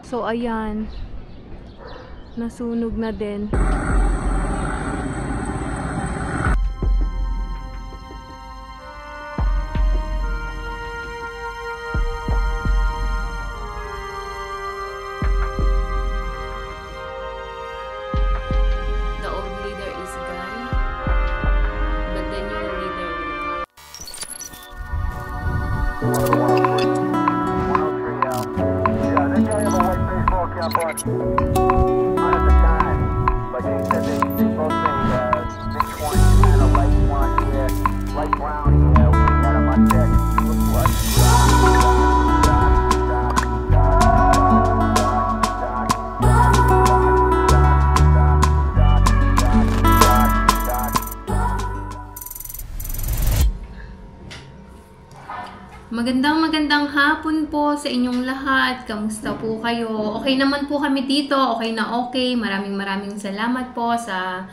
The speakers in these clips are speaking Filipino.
So ayan, nasunog na din. Magandang hapon po sa inyong lahat. Kamusta po kayo? Okay naman po kami dito. Okay na okay. Maraming salamat po sa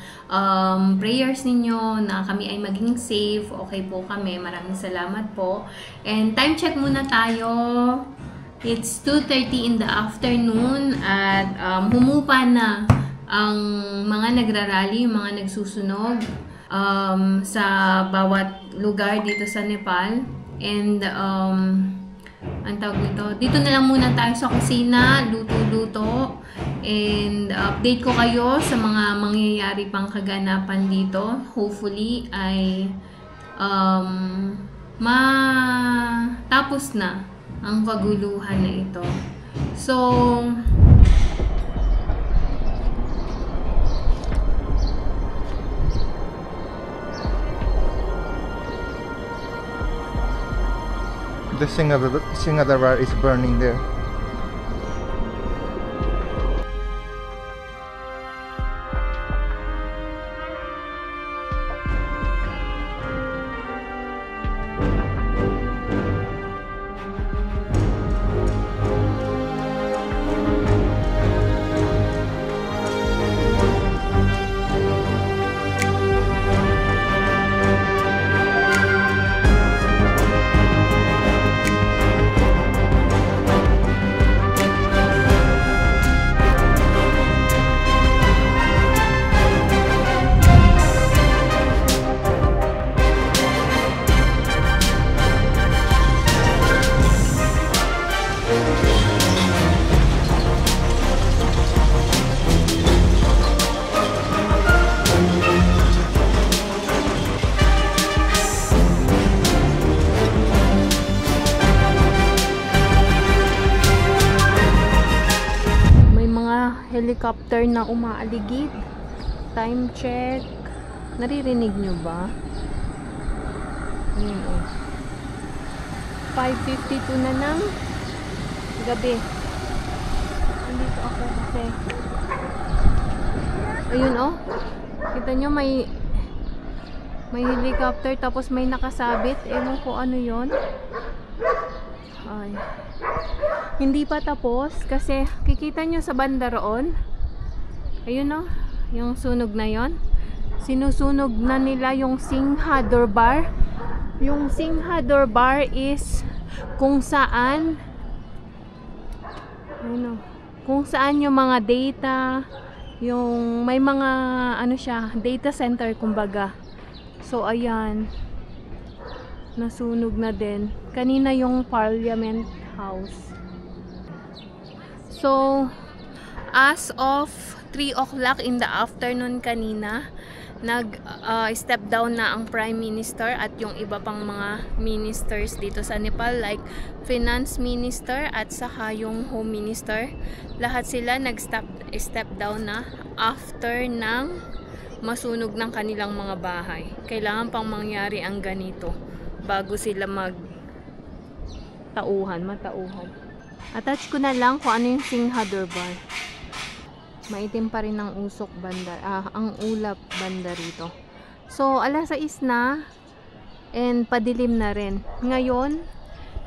prayers ninyo na kami ay maging safe. Okay po kami. Maraming salamat po. And time check muna tayo. It's 2:30 in the afternoon at humupa na ang mga nagrarally, mga nagsusunog sa bawat lugar dito sa Nepal. And, ang tawag nito, dito na lang muna tayo sa kusina, luto-luto. And, update ko kayo sa mga mangyayari pang kaganapan dito. Hopefully, ay matapos na ang kaguluhan na ito. So, the Singadavar is burning there. helicopter na umaaligid. Time check. Naririnig nyo ba? Ayan, oh. 5:52 na ng gabi. Andito ako kasi. Ayun, oh. Kita nyo, may helicopter tapos may nakasabit. Ewan ko ano yon. Ay. Hindi pa tapos kasi kikita nyo sa banda roon. Ayun, oh. Yung sunog na yon. Sinusunog na nila yung Singha Durbar. Yung Singha Durbar is kung saan ano, kung saan yung mga data, yung may mga ano siya, data center kumbaga. So ayan, nasunog na din. Kanina yung Parliament House. So as of 3 o'clock in the afternoon kanina, nag-step down na ang Prime Minister at yung iba pang mga ministers dito sa Nepal, like Finance Minister at saka yung Home Minister. Lahat sila nag-step down na after ng masunog ng kanilang mga bahay. Kailangan pang mangyari ang ganito bago sila matauhan. Attach ko na lang kung ano yung Singha Durbar. Maitim pa rin ang usok banda, ang ulap banda rito. So, alas 6 na and padilim na rin. Ngayon,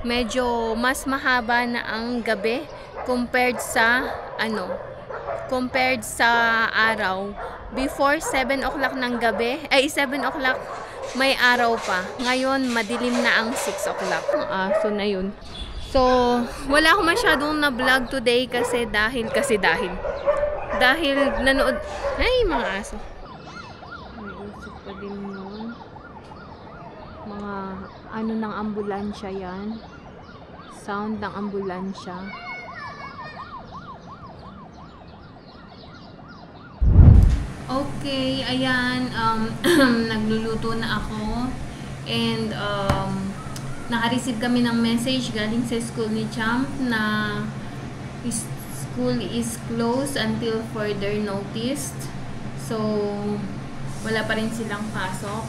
medyo mas mahaba na ang gabi compared sa araw. Before 7 o'clock ng gabi, 7 o'clock may araw pa. Ngayon, madilim na ang 6 o'clock. Ang aso na yun. So, wala akong masyadong na-vlog today kasi dahil nanood, ay mga aso. May usok pa din yun. Mga ano ng ambulansya yan. Sound ng ambulansya. Okay, ayan, nagluluto na ako. And, naka-receive kami ng message galing sa school ni Champ na school is closed until further notice. So, wala pa rin silang pasok.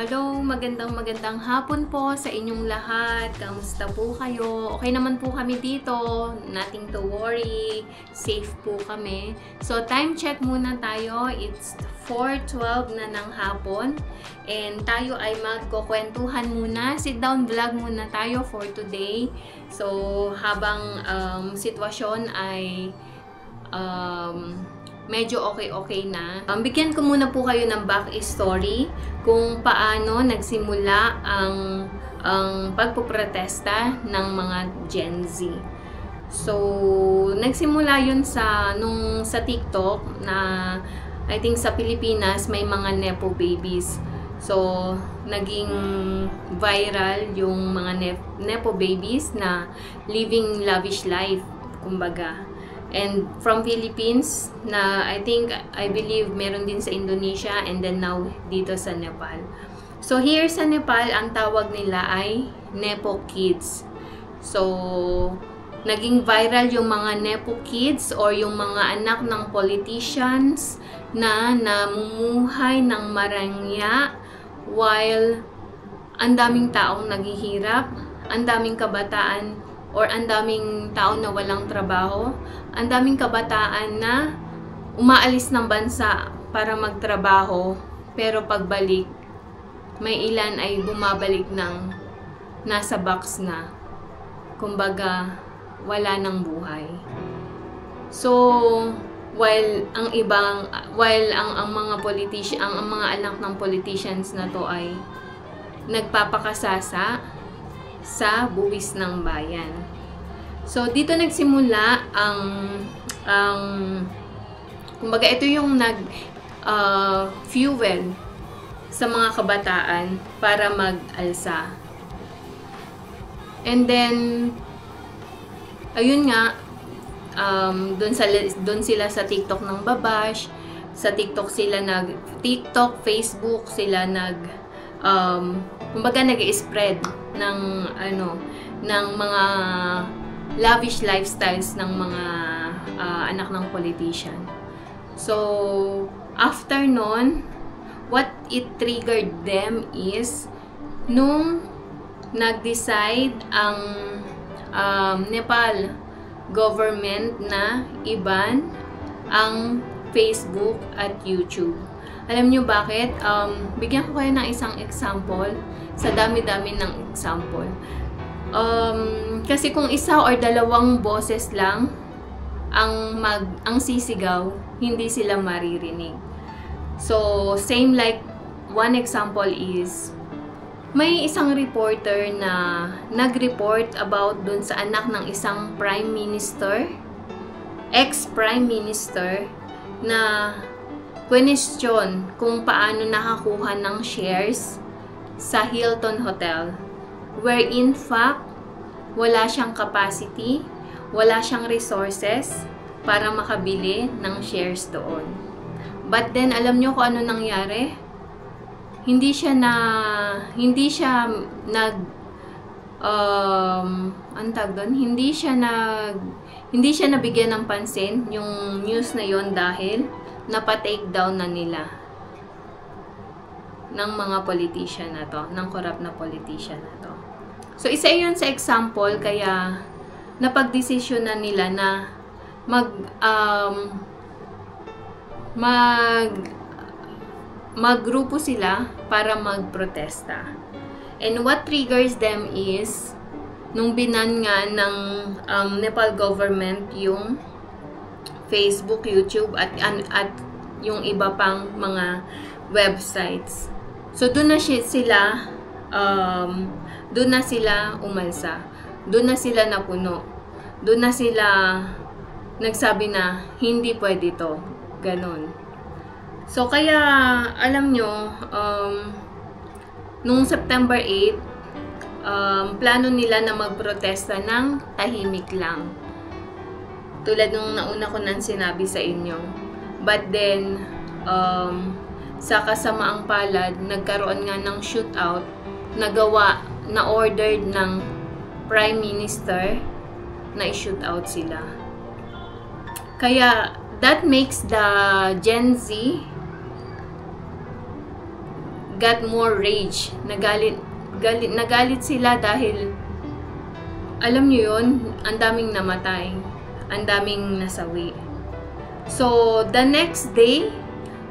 Hello, magandang hapon po sa inyong lahat. Kamusta po kayo? Okay naman po kami dito. Nothing to worry. Safe po kami. So, time check muna tayo. It's 4:12 na ng hapon. And tayo ay magkukwentuhan muna. Sit down vlog muna tayo for today. So, habang sitwasyon ay medyo okay na. Bigyan ko muna po kayo ng back story kung paano nagsimula ang pagpoprotesta ng mga Gen Z. So, nagsimula yun sa TikTok na I think sa Pilipinas may mga nepo babies. So, naging viral yung mga nepo babies na living lavish life, kumbaga. And from Philippines, na I believe meron din sa Indonesia and then now dito sa Nepal. So here sa Nepal, ang tawag nila ay Nepo Kids. So naging viral yung mga Nepo Kids or yung mga anak ng politicians na namumuhay ng marangya while ang daming taong naghihirap, ang daming kabataan or ang daming tao na walang trabaho, ang daming kabataan na umaalis ng bansa para magtrabaho, pero pagbalik, may ilan ay bumabalik ng nasa box na. Kumbaga, wala ng buhay. So, while ang mga ang mga anak ng politicians na to ay nagpapakasasa sa buwis ng bayan. So, dito nagsimula kumbaga ito yung fuel sa mga kabataan para mag-alsa. And then, ayun nga, doon sila sa TikTok ng babash, sa TikTok, Facebook sila kumbaga nag-i-spread ng mga lavish lifestyles ng mga anak ng politician. So, after nun, what it triggered them is nung nag-decide ang Nepal government na i-ban ang Facebook at YouTube. Alam nyo bakit? Bigyan ko kayo ng isang example sa dami-dami ng example. Kasi kung isa or dalawang boses lang ang sisigaw, hindi sila maririnig. So, same like one example is may isang reporter na nag-report about dun sa anak ng isang prime minister, ex-prime minister, na question kung paano nakakuha ng shares sa Hilton Hotel, where in fact wala siyang capacity, wala siyang resources para makabili ng shares doon. But then alam nyo kung ano nangyari? Hindi siya nabigyan ng pansin yung news na yon dahil napa-take down na nila ng mga politician na to, ng corrupt na politician na to. So, isa yun sa example, kaya napag-desisyon na nila na maggrupo sila para magprotesta. And what triggers them is, nung binan nga ng Nepal government yung Facebook, YouTube, at yung iba pang mga websites. So, doon na sila umalsa. Doon na sila napuno. Doon na sila nagsabi na hindi pwede to. Ganon. So, kaya, alam nyo, nung September 8, plano nila na magprotesta ng tahimik lang. Tulad nung nauna ko nang sinabi sa inyo. But then, sa kasamaang palad, nagkaroon nga ng shootout, na-ordered ng Prime Minister na i-shootout sila. Kaya, that makes the Gen Z got more rage. Nagalit sila dahil, alam nyo yun, ang daming namatay, ang daming nasawi. So, the next day,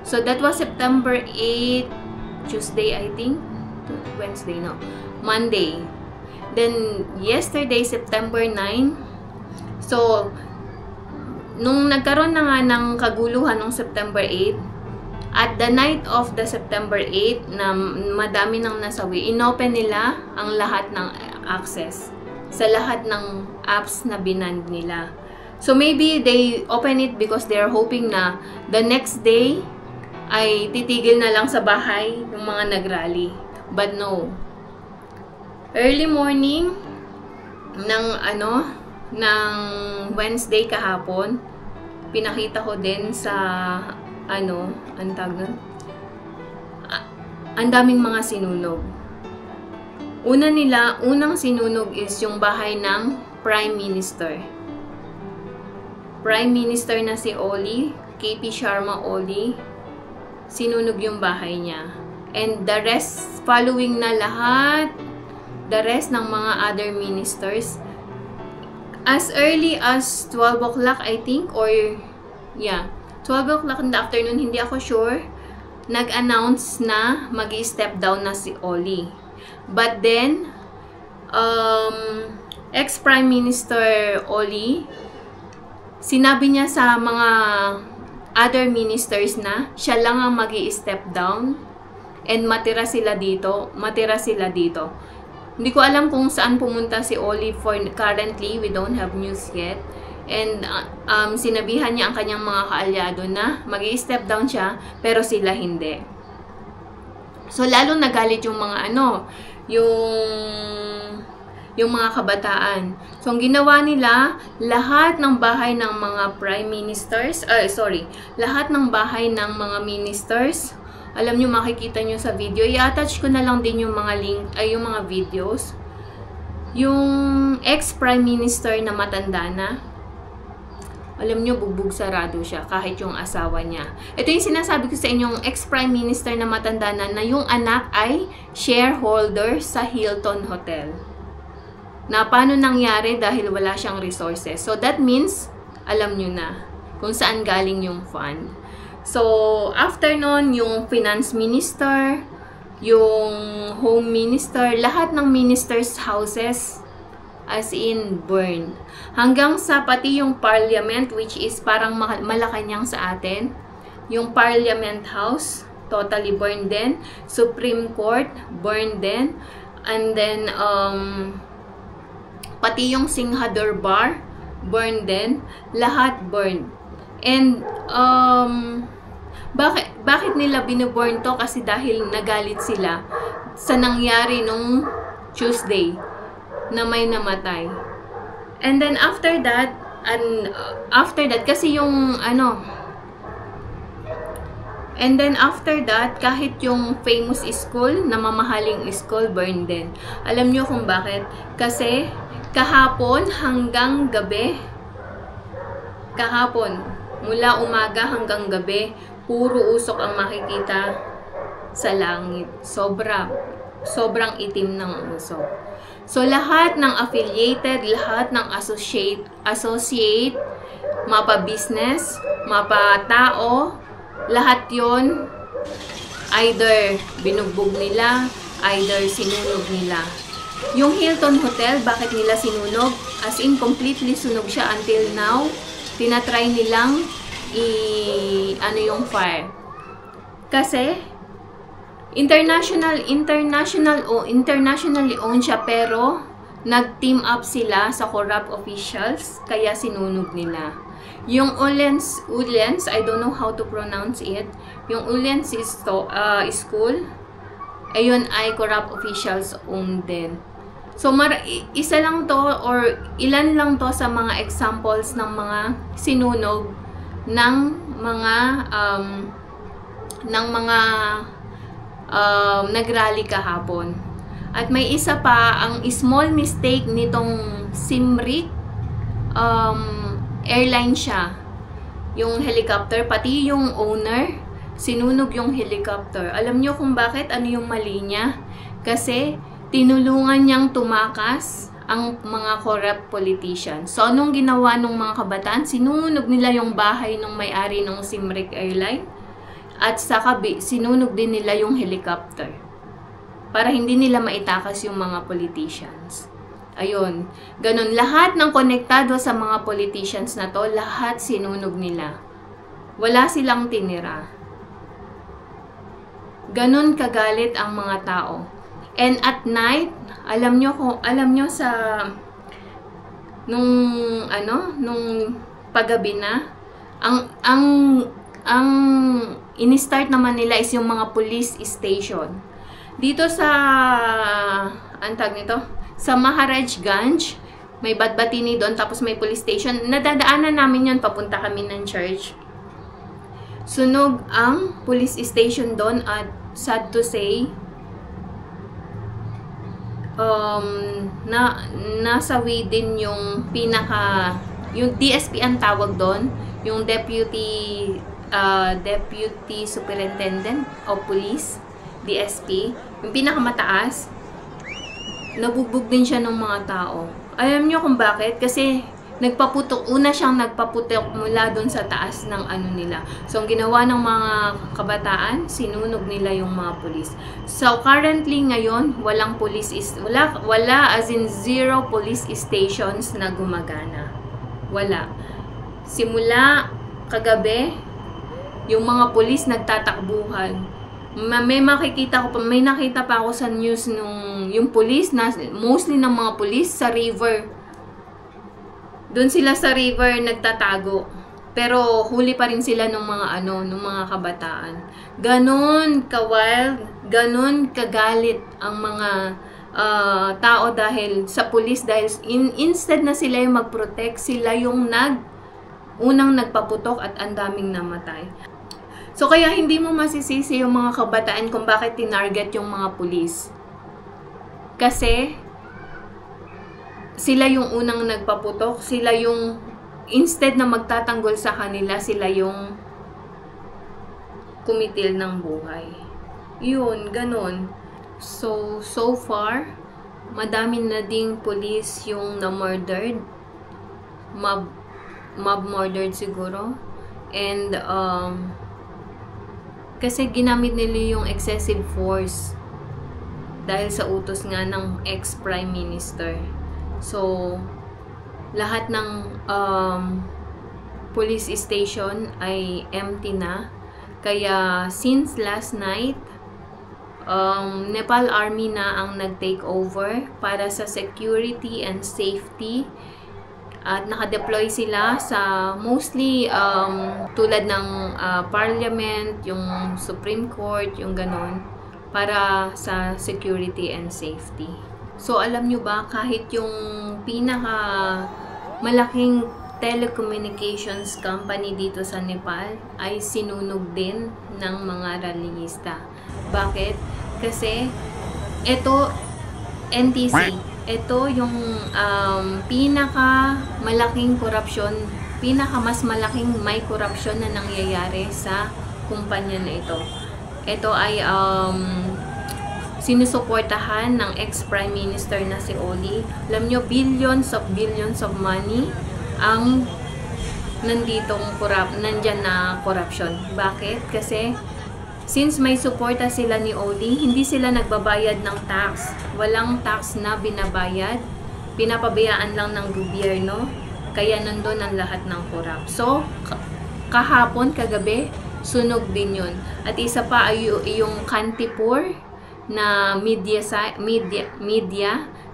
so that was September 8, Tuesday, I think. Wednesday, no. Monday. Then, yesterday, September 9. So, nung nagkaroon na nga ng kaguluhan ng September 8, at the night of the September 8, na madami nang nasawi, inopen nila ang lahat ng access sa lahat ng apps na binand nila. So, maybe they open it because they're hoping na the next day ay titigil na lang sa bahay yung mga nagrally. But no. Early morning ng Wednesday kahapon, pinakita ko din sa ang daming mga sinunog. Unang sinunog is yung bahay ng Prime Minister. Prime Minister na si Oli, KP Sharma Oli, sinunog yung bahay niya. And the rest, following na lahat, the rest ng mga other ministers, as early as 12 o'clock, I think, or, yeah, 12 o'clock in the afternoon, hindi ako sure, nag-announce na mag-i-step down na si Oli. But then, ex-Prime Minister Oli, sinabi niya sa mga other ministers na siya lang ang mag-i-step down and matira sila dito. Hindi ko alam kung saan pumunta si Oli currently. We don't have news yet. And sinabihan niya ang kanyang mga kaalyado na mag-i-step down siya, pero sila hindi. So, lalo nagalit yung mga yung mga kabataan. So, ang ginawa nila, lahat ng bahay ng mga prime ministers, lahat ng bahay ng mga ministers, alam nyo, makikita nyo sa video, i-attach ko na lang din yung mga link, yung mga videos. Yung ex-prime minister na matanda na, alam nyo, bugbog sarado siya, kahit yung asawa niya. Ito yung sinasabi ko sa inyong ex-prime minister na matanda na yung anak ay shareholder sa Hilton Hotel. Na paano nangyari dahil wala siyang resources. So, that means, alam nyo na kung saan galing yung fund. So, after nun, yung finance minister, yung home minister, lahat ng ministers' houses, as in burned. Hanggang sa pati yung parliament, which is parang Malacanang sa atin, yung parliament house, totally burned din. Supreme Court, burned din. And then, pati yung Singhador Bar, burned din. Lahat burned. And, bakit nila binuburn to? Kasi dahil nagalit sila sa nangyari nung Tuesday na may namatay. And then after that, kasi yung and then after that, kahit yung famous school, na mamahaling school, burn din. Alam nyo kung bakit? Kasi kahapon hanggang gabi, mula umaga hanggang gabi, puro usok ang makikita sa langit. Sobrang itim ng usok. So, lahat ng affiliated, lahat ng associate, mapa-business, mapa-tao, lahat yon Either binugbog nila, either sinunog nila. Yung Hilton Hotel, bakit nila sinunog? As in, completely sunog siya until now. Tinatry nilang yung fire. Kasi, internationally owned siya, pero nag-team up sila sa corrupt officials, kaya sinunog nila. Yung Ullens, I don't know how to pronounce it. Yung Ullens school, ayun ay corrupt officials owned din. So, isa lang to or ilan lang to sa mga examples ng mga sinunog ng mga nagrally kahapon. At may isa pa, ang small mistake nitong Simrik airline siya. Yung helicopter, pati yung owner, sinunog yung helicopter. Alam nyo kung bakit? Ano yung mali niya? Kasi tinulungan niyang tumakas ang mga corrupt politicians. So, anong ginawa ng mga kabataan? Sinunog nila yung bahay ng may-ari ng Simrik Airline. At sa sinunog din nila yung helicopter. Para hindi nila maitakas yung mga politicians. Ayun. Ganun. Lahat ng konektado sa mga politicians na to, lahat sinunog nila. Wala silang tinira. Ganun kagalit ang mga tao. And at night, alam nyo sa nung paggabi na, ang ini-start naman nila is yung mga police station. Dito sa sa Maharajganj, may Batbatini doon, tapos may police station. Nadadaanan namin yon, papunta kami ng church. Sunog ang police station doon at sad to say, nasawi din yung yung DSP ang tawag doon, yung Deputy Superintendent of Police, DSP, yung pinakamataas. Nabugbog din siya ng mga tao. Alam nyo kung bakit? Kasi una siyang nagpaputok mula doon sa taas ng nila. So, ang ginawa ng mga kabataan, sinunog nila yung mga pulis. So, currently ngayon, wala as in 0 police stations na gumagana. Wala. Simula kagabi, yung mga pulis nagtatakbuhan. May nakita pa ako sa news yung pulis, mostly ng mga pulis sa river. Doon sila sa river nagtatago. Pero huli pa rin sila ng mga kabataan. Ganon ka-wild, ganon kagalit ang mga tao dahil sa pulis, dahil instead na sila yung mag-protect, sila yung unang nagpaputok at ang daming namatay. So kaya hindi mo masisisi yung mga kabataan kung bakit tinarget yung mga pulis. Kasi sila yung unang nagpaputok, sila yung instead na magtatanggol sa kanila, sila yung kumitil ng buhay. Yun, ganun. So far, madami na ding police yung na-murdered. Mob murdered siguro. And, kasi ginamit nila yung excessive force dahil sa utos nga ng ex-prime minister. So, lahat ng police station ay empty na. Kaya, since last night, Nepal Army na ang nag-take over para sa security and safety. At nakadeploy sila sa mostly tulad ng parliament, yung Supreme Court, yung ganon, para sa security and safety. So, alam nyo ba, kahit yung malaking telecommunications company dito sa Nepal ay sinunog din ng mga rallyista. Bakit? Kasi, ito, NTC, ito yung malaking korupsyon, mas malaking may korupsyon na nangyayari sa kumpanya na ito. Ito ay sinusuportahan ng ex-prime minister na si Oli. Alam nyo, billions of money ang nandyan na corruption. Bakit? Kasi since may suporta sila ni Oli, hindi sila nagbabayad ng tax. Walang tax na binabayad. Pinapabayaan lang ng gobyerno. Kaya nandun ang lahat ng korap. So, kahapon, kagabi, sunog din yun. At isa pa ay yung Kantipur na media,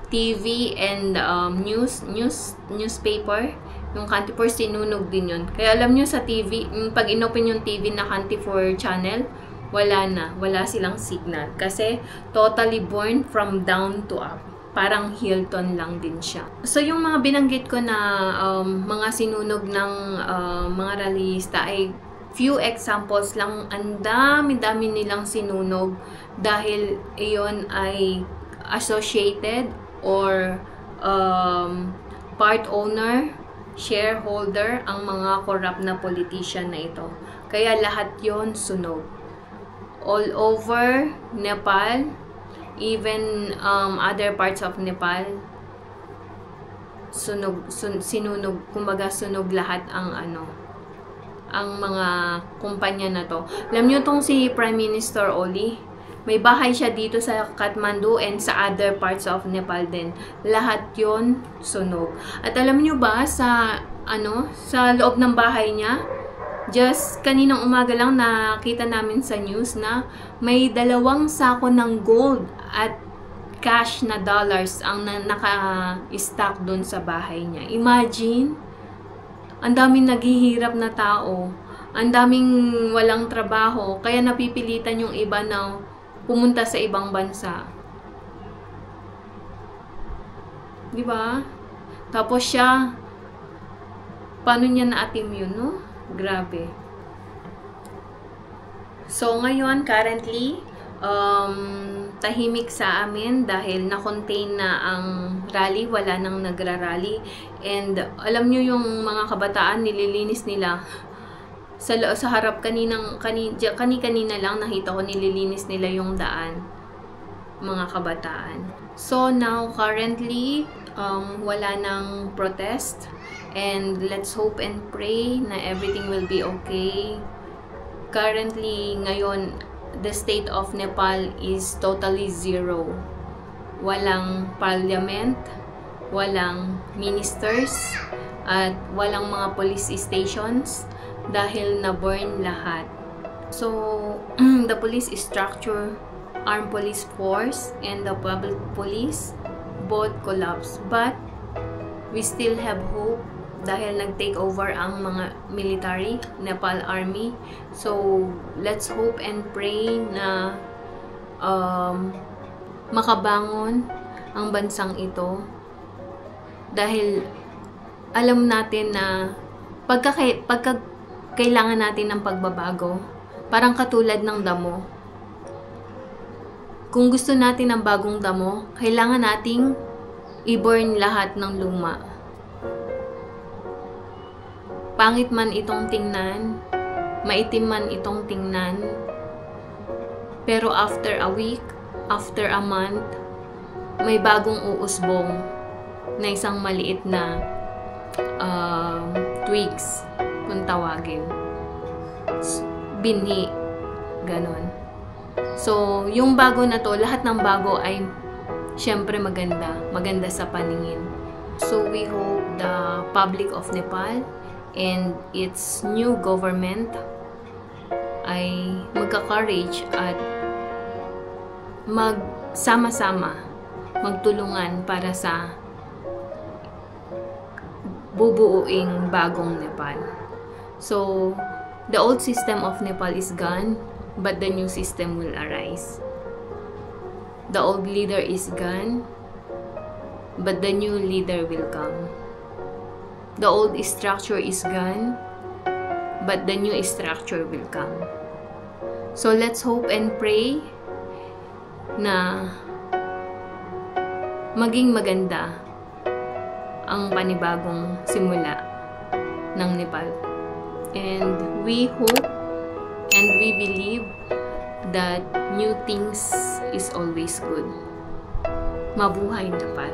TV and newspaper. Yung Kantipur, sinunog din yun. Kaya alam nyo sa TV, pag inopen yung TV na Kantipur channel, wala silang signal. Kasi totally burned from down to up. Parang Hilton lang din siya. So yung mga binanggit ko na mga sinunog ng mga rallyista ay few examples lang. Ang dami-dami nilang sinunog dahil iyon ay associated or part owner, shareholder ang mga corrupt na politician na ito. Kaya lahat yon sunog. All over Nepal, even other parts of Nepal, sinunog, kumbaga sunog lahat ang ang mga kumpanya na to. Alam nyo tong si Prime Minister Oli, may bahay siya dito sa Kathmandu and sa other parts of Nepal din. Lahat yon sunog. At alam nyo ba sa sa loob ng bahay niya, just kaninang umaga lang nakita namin sa news na may 2 sako ng gold at cash na dollars ang naka-stock doon sa bahay niya. Imagine, ang daming naghihirap na tao, ang daming walang trabaho, kaya napipilitan yung iba na pumunta sa ibang bansa. Di ba? Tapos siya, paano niya na-atim yun, no? Grabe. So, ngayon, currently, tahimik sa amin dahil na-contain na ang rally, wala nang nagra-rally. And alam nyo yung mga kabataan, nililinis nila. Sa harap kanina lang nakita ko nililinis nila yung daan. Mga kabataan. So, now, currently, wala nang protest. And let's hope and pray na everything will be okay. Currently, ngayon, the state of Nepal is totally zero. Walang parliament, walang ministers, at walang mga police stations dahil na-burn lahat. So, the police structure, armed police force, and the public police both collapsed. But, we still have hope dahil nag-take over ang mga military, Nepal Army. So, let's hope and pray na makabangon ang bansang ito. Dahil alam natin na pagka kailangan natin ng pagbabago, parang katulad ng damo. Kung gusto natin ng bagong damo, kailangan nating i-burn lahat ng luma. Pangit man itong tingnan, maitim man itong tingnan, pero after a week, after a month, may bagong uusbong na isang maliit na twigs, kung tawagin. Binhi, ganon. So, yung bago na to, lahat ng bago ay syempre maganda sa paningin. So, we hope the public of Nepal and its new government ay magka-courage at magsama-sama, magtulungan para sa bubuuing bagong Nepal. So, the old system of Nepal is gone, but the new system will arise. The old leader is gone, but the new leader will come. The old structure is gone, but the new structure will come. So let's hope and pray na maging maganda ang panibagong simula ng Nepal. And we hope and we believe that new things is always good. Mabuhay Nepal!